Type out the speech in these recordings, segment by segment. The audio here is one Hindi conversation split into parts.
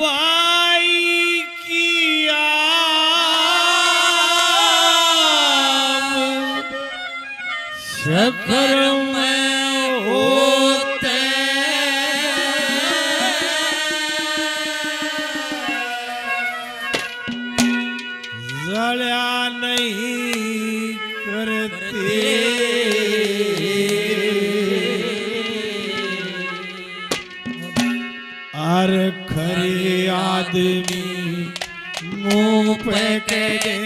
बाई की आम शक्कर में होते जलिया नहीं करते हर खरे आदमी मुंह पे कहते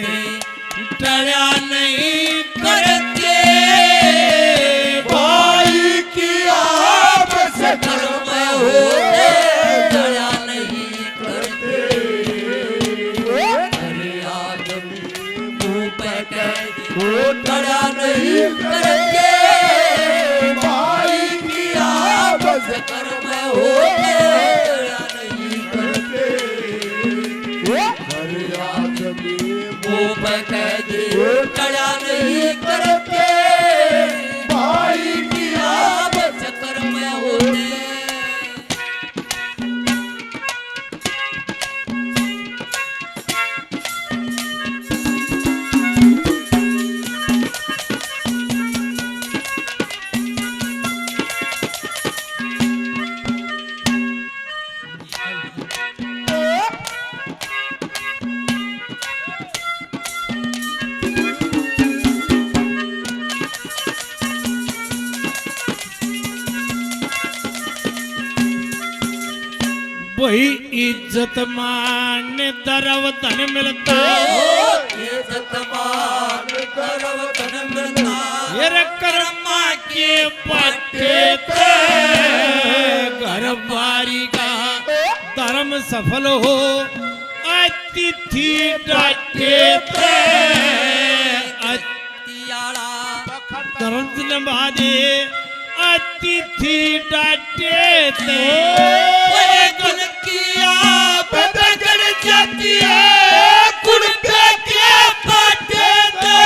टड़ा नहीं करते भाई की आप से कर्म होते टड़ा नहीं करते खरे आदमी मुंह पे कहते टड़ा नहीं करते भाई की आप से कर्म होते टड़ा नहीं करते भाई की आप चक्कर में होते वही इज्जत मान दरव धन मिलता इज्जत मान करव धन मिलता ये कर्मा के पट्टे ते घर बारी का धर्म सफल हो अतिथि डाटे ते तियाड़ा धर्म निभादे अतिथि डाटे ते गुण किया बदगड़ जाती है गुण पे के पाटे दे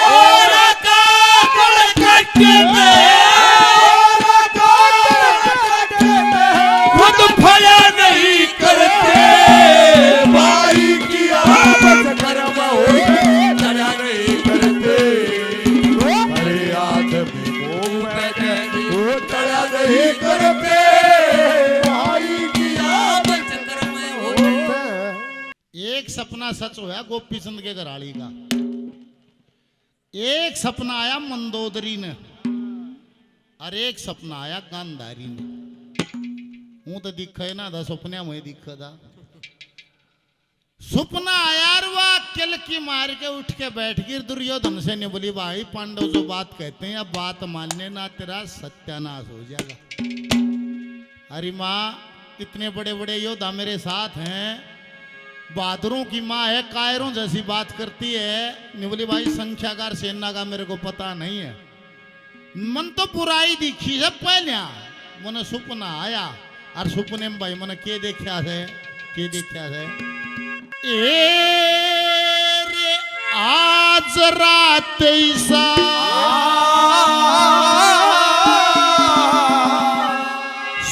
और का गुण कटे दे खुद भला नहीं करते भाई की आप से कर्म होते टड़ा नहीं करते अरे आदमी मुंह पे कहते टड़ा नहीं करते भाई की आप चक्कर में होते एक सपना सच हुआ गोपी चंद के घराली का। एक सपना आया मंदोदरी ने और एक सपना आया गांधारी ने। हूं तो दिखा है ना था सपने में दिखा था। सपना आया और वह किल की मार के उठ के बैठ गई दुर्योधन से ने बोली भाई पांडव जो बात कहते हैं अब बात मानने ना तेरा सत्यानाश हो जाएगा। अरे माँ इतने बड़े बड़े योद्धा मेरे साथ हैं, बहादुरों की माँ है, कायरों जैसी बात करती है। निवली भाई संख्याकार सेना का मेरे को पता नहीं है, मन तो बुराई दिखी है पहले मन सपना आया और सपने में भाई मन के देखा है ए रे आज रात ऐसा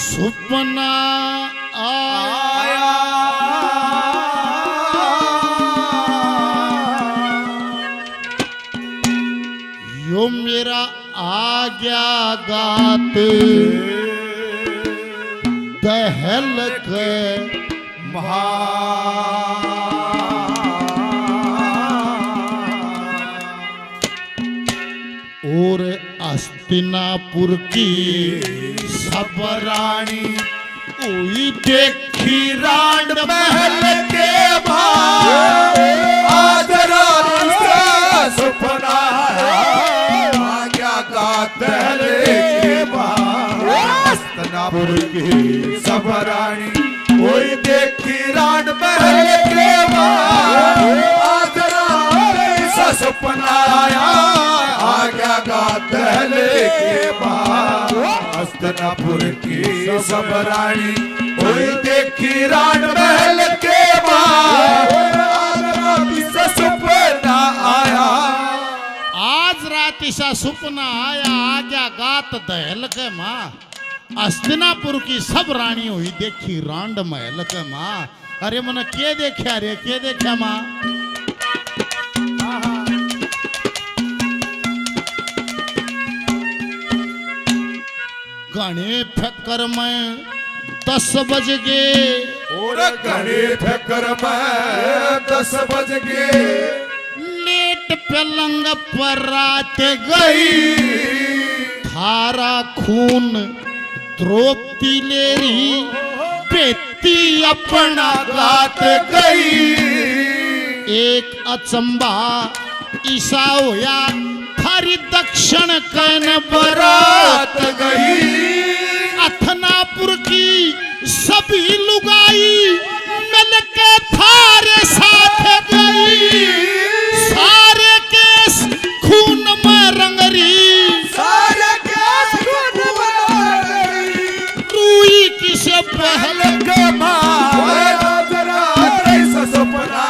सपना आया यो मेरा आज्ञा गात दहल के और हस्तिनापुर की सब रानी हुई देखी राण महल के भाई आज रात से सपना आज्ञा का दहले के बाद हस्तिनापुर की सब रानी कोई देखी राण महल के बाद आज रात से सपना आया आज्ञा का दहले के बाद हस्तिनापुर की सब रानी कोई देखी राण महल के बाद आज रात से सपना आया आज रात ईसा सपना आया आज्ञा गात दहल के माँ हस्तिनापुर की सब रानी हुई देखी रांड महल के माँ। अरे मन के देखा रे, के देखा माँ? घने फकर में 10 बज गए, और घने फकर में 10 बज गए। लेट पलंग पर रात गई, थारा खून द्रौपदी लेरी बेटी अपना रात गई। एक अचंबा ईसा होया, थारी दक्षिण कन बरात रात गई। अथनापुर की सभी लुगाई मिलके थारे साथ गई। सारे केस खून में रंगरी, सारे केस खून में रंगरी। रूई किसे पहले के माँ जरा ऐसा सपना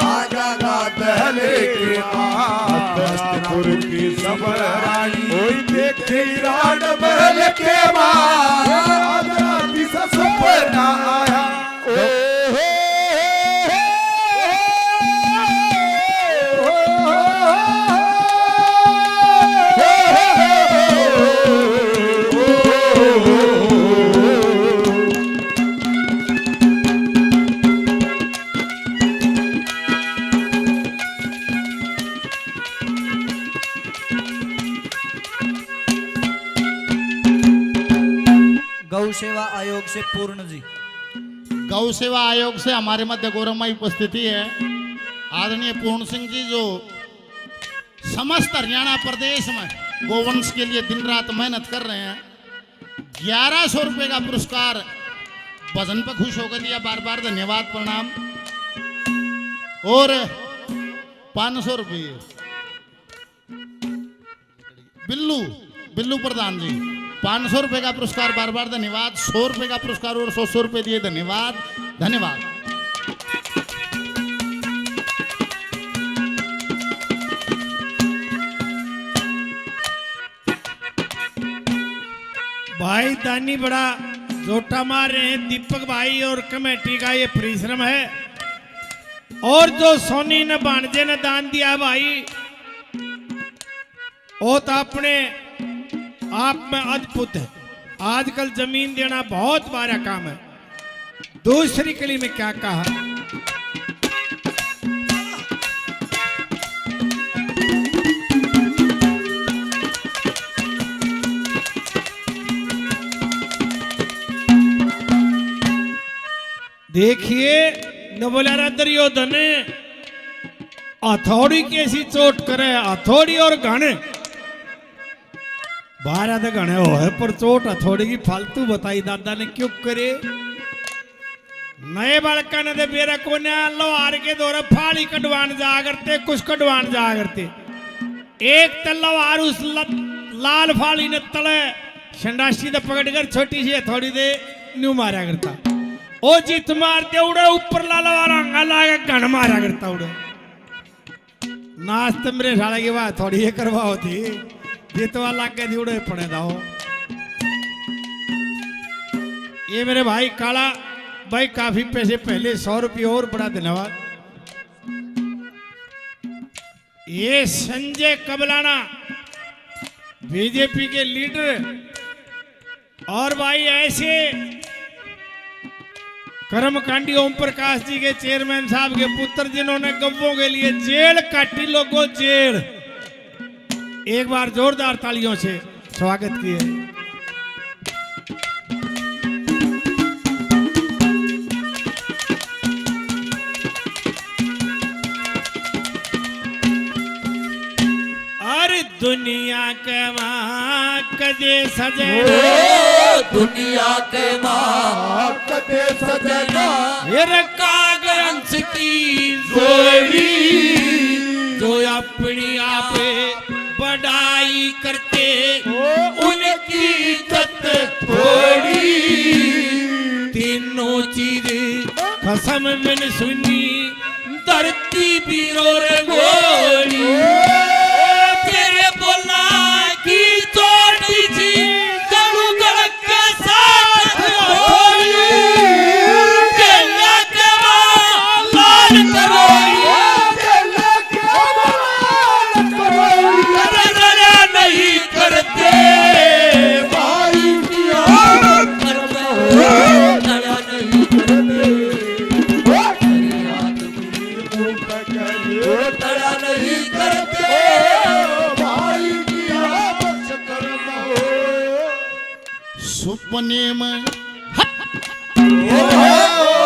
आजा रात के माँ। हस्तिनापुर की सब रानी कोई देखे रान महल के माँ। रात ऐसा सपना आया। गौ सेवा आयोग से पूर्ण जी। गौ सेवा आयोग से हमारे मध्य गौरवमयी उपस्थिति है आदरणीय पूर्ण सिंह जी, जो समस्त हरियाणा प्रदेश में गोवंश के लिए दिन रात मेहनत कर रहे हैं। 1100 रुपए का पुरस्कार भजन पर खुश होकर दिया, बार बार धन्यवाद प्रणाम। और 500 रुपये बिल्लू प्रधान जी, 500 रुपए का पुरस्कार, बार बार धन्यवाद। 100 रुपए का पुरस्कार और 100 रुपए दिए, धन्यवाद धन्यवाद। भाई दानी बड़ा जोटा मार रहे हैं दीपक भाई और कमेटी का ये परिश्रम है। और जो सोनी ने भांजे ने दान दिया भाई, वो तो अपने आप में अद्भुत है। आजकल जमीन देना बहुत बड़ा काम है। दूसरी कली में क्या कहा, देखिए न बोला दुर्योधन हथौड़ी कैसी चोट करे, हथौड़ी और घने बारह तो घने हो है पर चोट हथौड़ी की फालतू बताई दादा ने क्यों करे। नए बालका ने दे बेरा को ने लोहार के दौरे फाड़ी कटवान जा करते, कुछ कटवान जा करते। एक तलवार उस लाल फाड़ी ने तले संडासी दे पकड़ कर छोटी सी हथौड़ी दे न्यू मारा करता। ओ जीत मारते उड़े ऊपर लाल वाला अंगा लागे घन मारा करता उड़े। नाश्ते मेरे साले की बात थोड़ी ये करवा होती, जीतवा लाग के उड़े पड़े दाओ। ये मेरे भाई काला भाई काफी पैसे पहले 100 रुपये और बड़ा धन्यवाद। ये संजय कबलाना बीजेपी के लीडर और भाई ऐसे कर्मकांडी ओम प्रकाश जी के चेयरमैन साहब के पुत्र जिन्होंने गव्वों के लिए जेल काटी, लोगों जेल। एक बार जोरदार तालियों से स्वागत किए। अरे दुनिया के माँ कदे सजे, दुनिया के माँ कदे सजना कागज की जोड़ी जो अपनी आप बढ़ाई करते उनकी इज्जत थोड़ी। तीनों चीज कसम बिन सुनी धरती भी रो रे गोरी। तेरे बोला की चोटी थी जरू गलत सपने में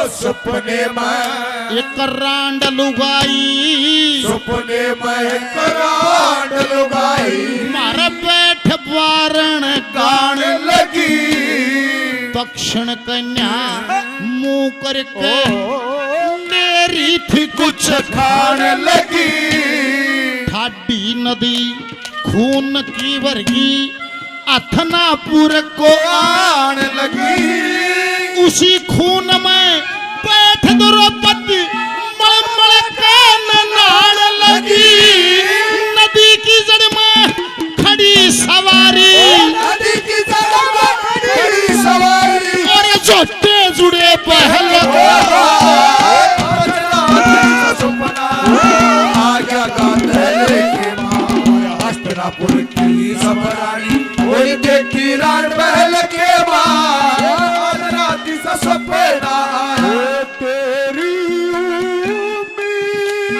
सपने में एक रांड लुगाई सपने में करांड लुगाई मारा बैठ वारण गान लगी दक्षिण कन्या मुंह करके मेरी थी कुछ खान लगी ठाडी नदी खून की वर्गी अथनापुर को आन लगी उसी खून में बैठ द्रौपदी मलमल के नाल लगी नदी की जड़ में खड़ी सवारी नदी की जड़ में खड़ी सवारी और जोटे जुड़े पहल सपना आ गया गांधले के मां हस्तिनापुर की सबरानी वही देखी रान महल के मां राती सा सपना आया तेरी उम्मीद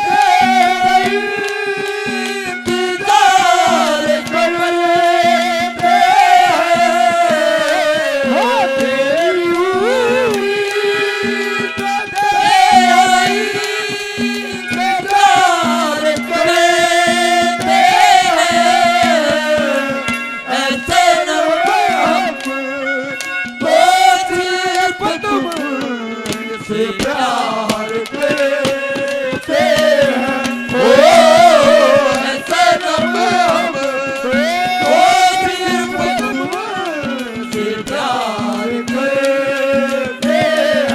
तेरी इंतजार करते हैं तेरी उम्मीद तेरी इंतजार करते हैं ऐसे न से प्यार करते हैं ओ ऐसे हम से प्यार करते हैं।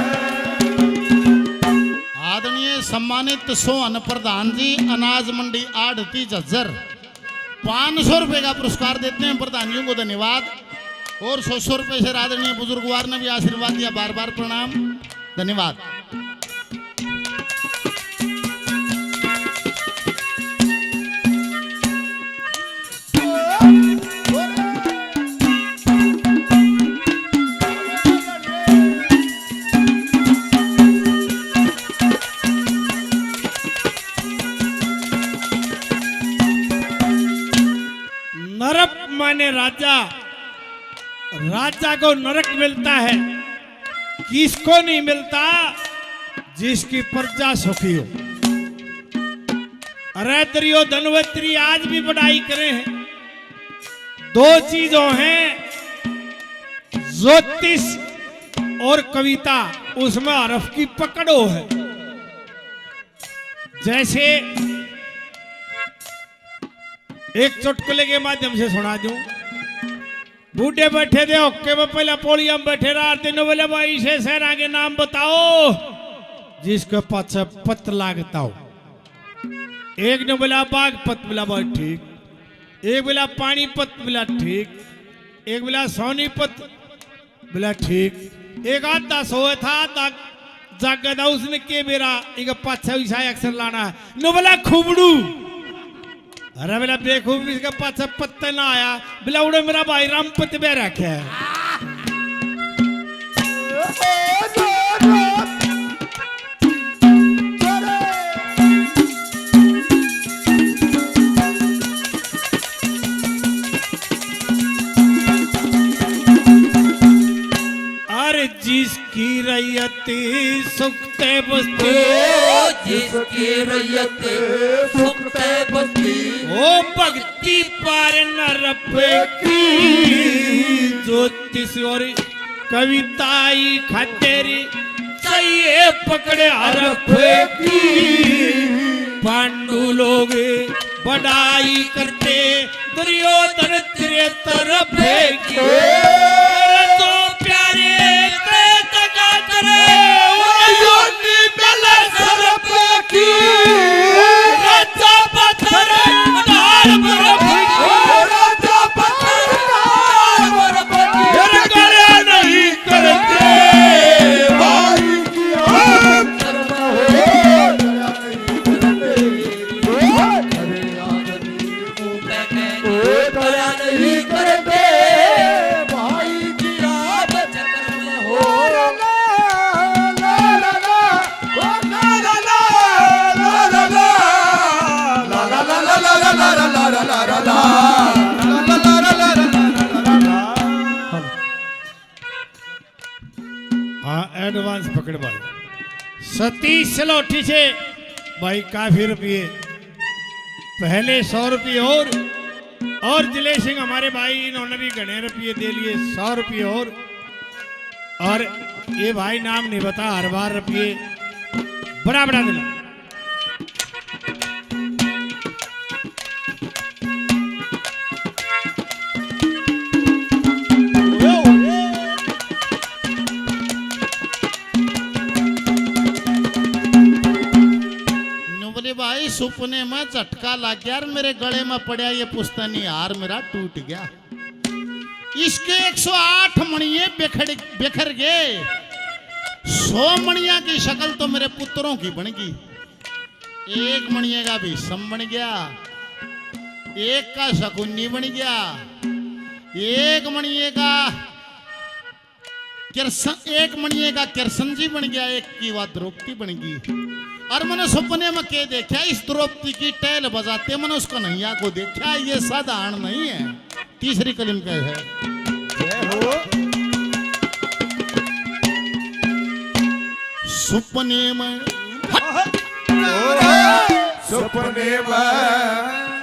आदरणीय सम्मानित सोहन प्रधान जी अनाज मंडी आड़ती झज्जर 500 रुपए का पुरस्कार देते हैं प्रधानियों को धन्यवाद और 100 रुपए से आदरणीय बुजुर्गवार ने भी आशीर्वाद दिया बार बार प्रणाम धन्यवाद। नरक माने राजा राजा को नरक मिलता है किसको नहीं मिलता जिसकी प्रजा सुखी हो। अरे त्रियो धनवंतरी आज भी बढ़ाई करे हैं दो चीजों हैं ज्योतिष और कविता उसमें हरफ की पकड़ो है। जैसे एक चुटकुले के माध्यम से सुना दूं बूढ़े बैठे थे ओके में पहले पोड़िया में बैठे रहा तीनों बोले भाई से सहरा के नाम बताओ जिसके पास पत लागता हो। एक ने बोला बागपत बोला भाई ठीक एक बोला पानीपत बोला ठीक एक बोला सोनीपत बोला ठीक एक आधा सोए था आधा जागा था उसने के मेरा एक पाछा विषय अक्सर लाना है नो बोला खुबड़ू अरे मेरा बेखूब इसका पाछा पत्ता ना आया बोला उड़े मेरा भाई रामपत बे रखे है। अरे जिसकी रैयती सुखते बस्ती जिसकी रैयत सुखते बस्ती ओ भक्ति पार न की ज्योतिष और कविताई खतेरी चाहिए पकड़े हरफ की पांडु लोग बढ़ाई करते दुर्योधन तेरे तरफ की तो प्यारे तका करे राजा पत्थर डाल बर्फ नहीं करते नहीं करते हाँ एडवांस पकड़ भाई 37 सलोठी से भाई काफी रुपये पहले 100 रुपये और जिले सिंह हमारे भाई इन्होंने भी घने रुपये दे लिए 100 रुपये और ये भाई नाम नहीं बता हर बार रुपये बड़ा बड़ा दिला। भाई सुपने में झटका लग गया और मेरे गले में पड़ा ये पुस्तनी हार मेरा टूट गया। इसके 108 मणिये बिखर गए। 100 मणिया की शक्ल तो मेरे पुत्रों की बन गई। एक मणिये का भी सम बन गया, एक का शकुनी बन गया, एक मणिये का किरसन जी बन गया, एक की बात द्रौपदी बन गई। और मैंने सपने में क्या देखा, इस द्रौपदी की टैल बजाते मैंने उसको नैया को देखा। ये साधारण नहीं है। तीसरी कलिम क्या है? सपने में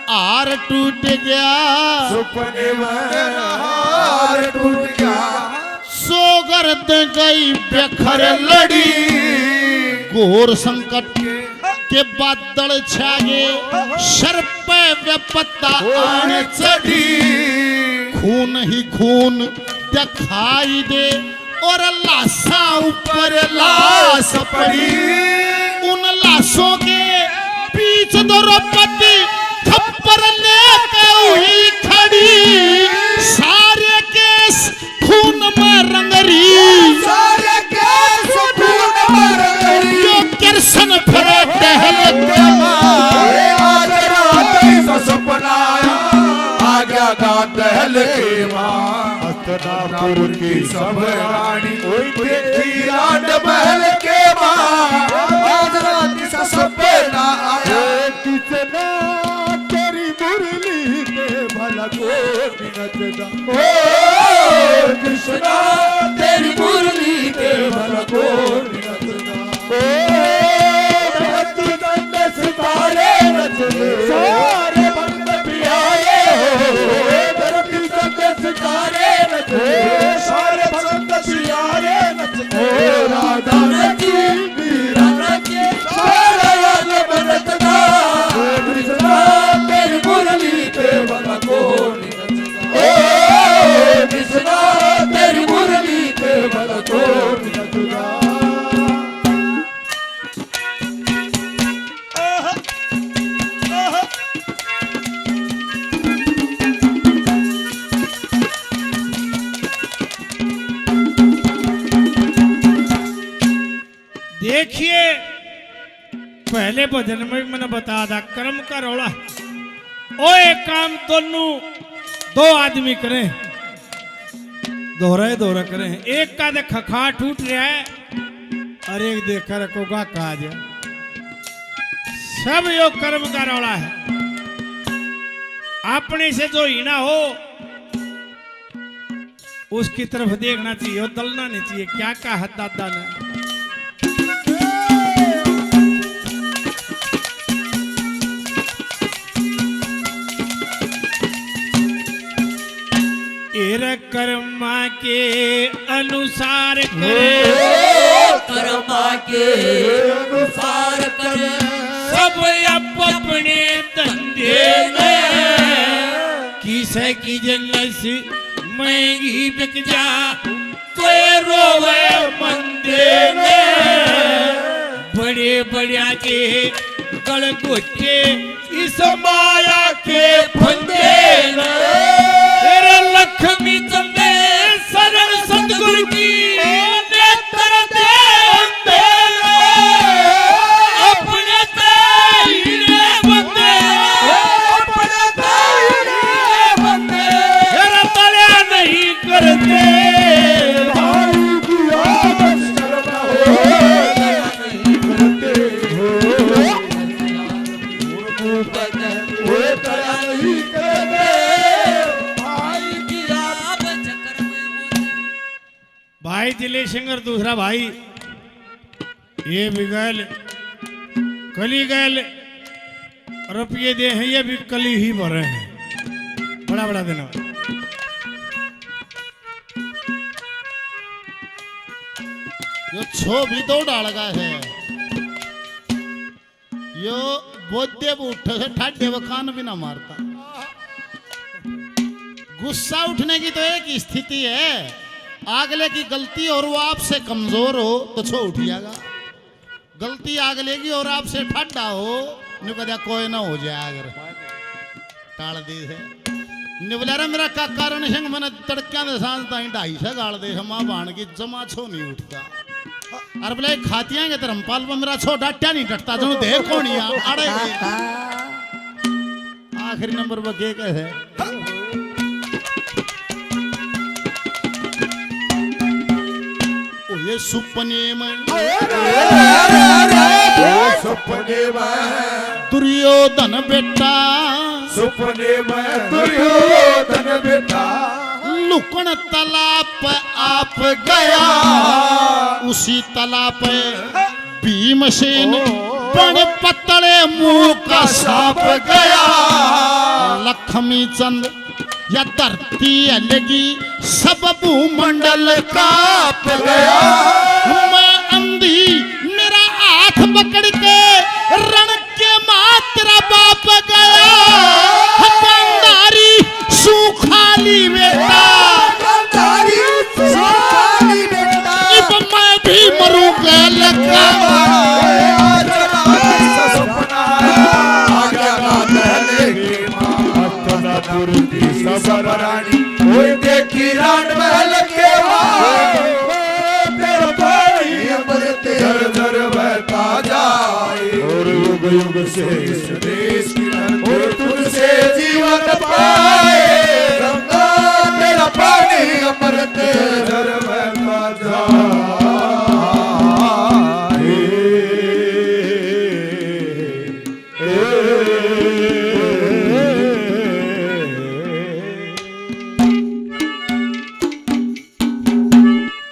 हार टूट गया, सपने में हार टूट गया, सोगर्द गई बेखर लड़ी। घोर संकट के बादल छागे, सर पे विपत्ता आन चढ़ी। खून ही खून दिखाई दे और लाशा ऊपर लाश पड़ी। उन लाशों के बीच द्रौपदी थप्पड़ लेके हुई खड़ी। सारे केस खून में रंगरी, सारे केस खून में रंगरी। जो किरसन फिरे टहल के आज रात ऐसा सपना आया, आ गया था टहल के माँ। हस्तनापुर की सब रानी देखी लाड महल के माँ। आज रात ऐसा सपना आया, कितना तेरी मुरली के भला को नचदा। ओ कृष्णा तेरी मुरली के भला को नचदा। सितारे नचले, सारे भक्त प्यारे हो। धरती के सितारे नचले, सारे भक्त प्यारे नचले। राधा नची वीरा नचे, सारा राज बनता। कृष्णा तेरी मुरली के बल को नचदा। ओ कृष्णा तेरी मुरली के बल को नचदा। देखिए पहले भजन में भी मैंने बताया था कर्म का रौला। ओ एक काम दो आदमी करें, दोहरा करें। एक का देख खखा टूट रहा है और एक देख रखोगा काज। सब यो कर्म का रौला है। अपने से जो हीना हो उसकी तरफ देखना चाहिए, दलना नहीं चाहिए। क्या कहा दादा ने? कर्मा के अनुसार करे, कर्मा के अनुसार करे। सब अपने धंधे में किसे की जन्नत महंगी बिक जा, कोई रोवे मंदे में। बड़े बड़िया के गल घोटे इस माया के फंदे में। लक्ष्मी चंदे शरण सतगुरु की नेत्र दे अपने तेरे बंदे, अपने तेरे बंदे तेरा तल्या नहीं करते। भाई की आदत शर्म हो, नहीं करते हो। वो तया नहीं करते। जिले सिंगर दूसरा भाई ये भी गैल कली गैल रुपये दे हैं ये भी कली ही भरे हैं बड़ा बड़ा देना यो छो भी तो डालगा है यो बोधे उठ से ठाडे वो कान भी ना मारता गुस्सा उठने की तो एक स्थिति है आगले की गलती और वो आपसे कमजोर हो तो छो उठ जाएगा गलती आगले की और आपसे ठाडा हो न्यू कदा कोई ना हो जाए अगर टाल दी है निवलारा मेरा का कारण संग मैंने तड़किया दे सांझ ताई 250 गाल दे मां बाण की जमा छो नहीं उठता अरे बोले खातियां के धर्मपाल पर मेरा छो डाटा नहीं डटता जो दे कोणिया अड़े आखिरी नंबर पर के कहे ओ ये सुपने में सपने में दुर्योधन बेटा सपने में दुर्योधन बेटा लुकन तालाब आप गया उसी तालाब पे भीमसेन बड़े पतले मुंह का सांप गया लक्ष्मी चंद या धरती लगी सब भूमंडल कांप गया मैं अंधी मेरा हाथ पकड़ के रण के मात्रा बाप गया हकंदारी सुखाली बेटा इब मैं भी मरूंगा लगा सबरानी ओए देखी रान महल के तेरा पानी अमृत झर झर बहता जाए और युग युग से इस देश की और तुझसे जीवन पाए गंगा तेरा पानी अमृत झर बहता जाए